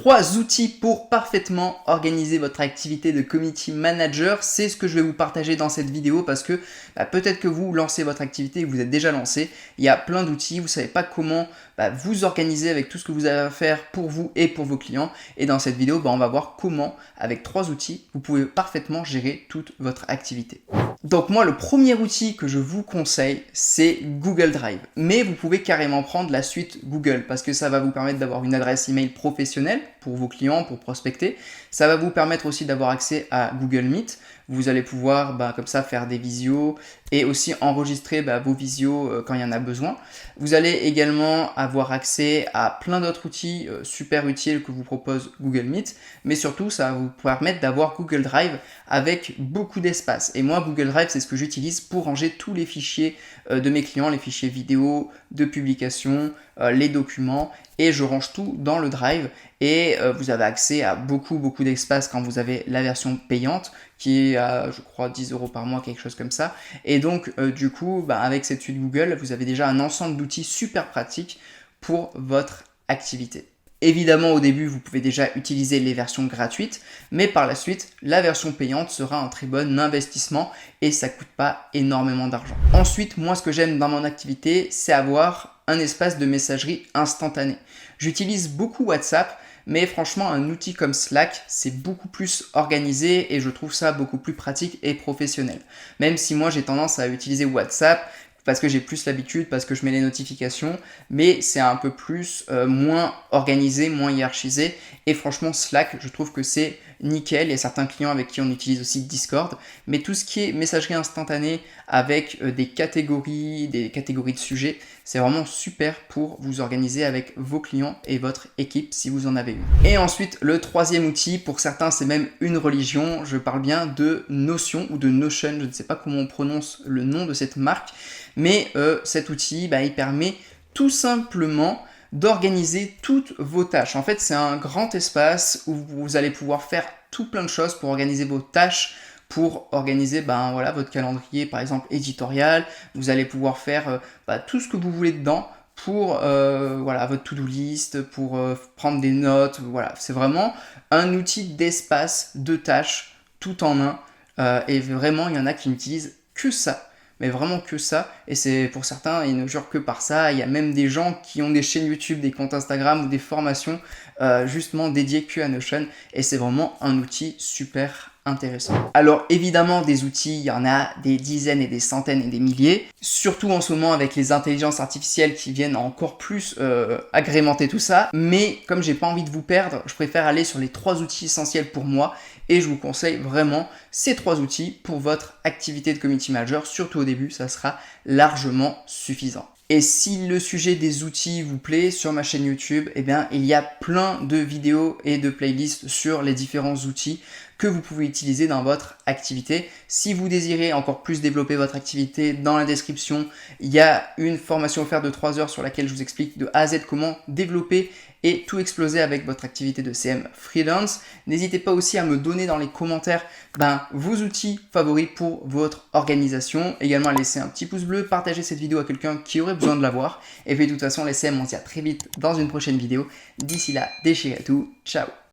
3 outils pour parfaitement organiser votre activité de community manager, c'est ce que je vais vous partager dans cette vidéo parce que peut-être que vous lancez votre activité et que vous êtes déjà lancé. Il y a plein d'outils, vous ne savez pas comment vous organiser avec tout ce que vous avez à faire pour vous et pour vos clients. Et dans cette vidéo, on va voir comment, avec 3 outils, vous pouvez parfaitement gérer toute votre activité. Donc moi, le premier outil que je vous conseille, c'est Google Drive. Mais vous pouvez carrément prendre la suite Google parce que ça va vous permettre d'avoir une adresse email professionnelle pour vos clients, pour prospecter. Ça va vous permettre aussi d'avoir accès à Google Meet. Vous allez pouvoir comme ça faire des visios et aussi enregistrer vos visios quand il y en a besoin. Vous allez également avoir accès à plein d'autres outils super utiles que vous propose Google Meet. Mais surtout, ça va vous permettre d'avoir Google Drive avec beaucoup d'espace. Et moi, Google Drive, c'est ce que j'utilise pour ranger tous les fichiers de mes clients, les fichiers vidéo, de publication, les documents. Et je range tout dans le Drive et vous avez accès à beaucoup d'espace quand vous avez la version payante qui est à, je crois, 10 € par mois, quelque chose comme ça. Et donc, du coup, avec cette suite Google, vous avez déjà un ensemble d'outils super pratiques pour votre activité. Évidemment, au début, vous pouvez déjà utiliser les versions gratuites, mais par la suite, la version payante sera un très bon investissement et ça ne coûte pas énormément d'argent. Ensuite, moi, ce que j'aime dans mon activité, c'est avoir un espace de messagerie instantanée. J'utilise beaucoup WhatsApp, mais franchement, un outil comme Slack, c'est beaucoup plus organisé et je trouve ça beaucoup plus pratique et professionnel. Même si moi, j'ai tendance à utiliser WhatsApp parce que j'ai plus l'habitude, parce que je mets les notifications, mais c'est un peu plus moins organisé, moins hiérarchisé. Et franchement, Slack, je trouve que c'est nickel. Il y a certains clients avec qui on utilise aussi Discord, mais tout ce qui est messagerie instantanée avec des catégories de sujets, c'est vraiment super pour vous organiser avec vos clients et votre équipe si vous en avez une. Et ensuite, le troisième outil, pour certains, c'est même une religion. Je parle bien de Notion ou de Notion, je ne sais pas comment on prononce le nom de cette marque. Mais cet outil, il permet tout simplement d'organiser toutes vos tâches. En fait, c'est un grand espace où vous allez pouvoir faire tout plein de choses pour organiser vos tâches, pour organiser votre calendrier, par exemple, éditorial. Vous allez pouvoir faire tout ce que vous voulez dedans pour votre to-do list, pour prendre des notes. Voilà, c'est vraiment un outil d'espace, de tâches, tout en un. Et vraiment, il y en a qui n'utilisent que ça. Mais vraiment que ça, et c'est pour certains, ils ne jurent que par ça. Il y a même des gens qui ont des chaînes YouTube, des comptes Instagram ou des formations justement dédiées que à Notion, et c'est vraiment un outil super intéressant. Alors évidemment, des outils, il y en a des dizaines et des centaines et des milliers, surtout en ce moment avec les intelligences artificielles qui viennent encore plus agrémenter tout ça, mais comme j'ai pas envie de vous perdre, je préfère aller sur les 3 outils essentiels pour moi, et je vous conseille vraiment ces 3 outils pour votre activité de community manager, surtout au début, ça sera largement suffisant. Et si le sujet des outils vous plaît, sur ma chaîne YouTube, il y a plein de vidéos et de playlists sur les différents outils que vous pouvez utiliser dans votre activité. Si vous désirez encore plus développer votre activité, dans la description, il y a une formation offerte de 3 heures sur laquelle je vous explique de A à Z comment développer et tout exploser avec votre activité de CM freelance. N'hésitez pas aussi à me donner dans les commentaires vos outils favoris pour votre organisation. Également à laisser un petit pouce bleu, partager cette vidéo à quelqu'un qui aurait besoin de la voir. Et puis de toute façon, les CM, on se dit à très vite dans une prochaine vidéo. D'ici là, déchirez tout. Ciao!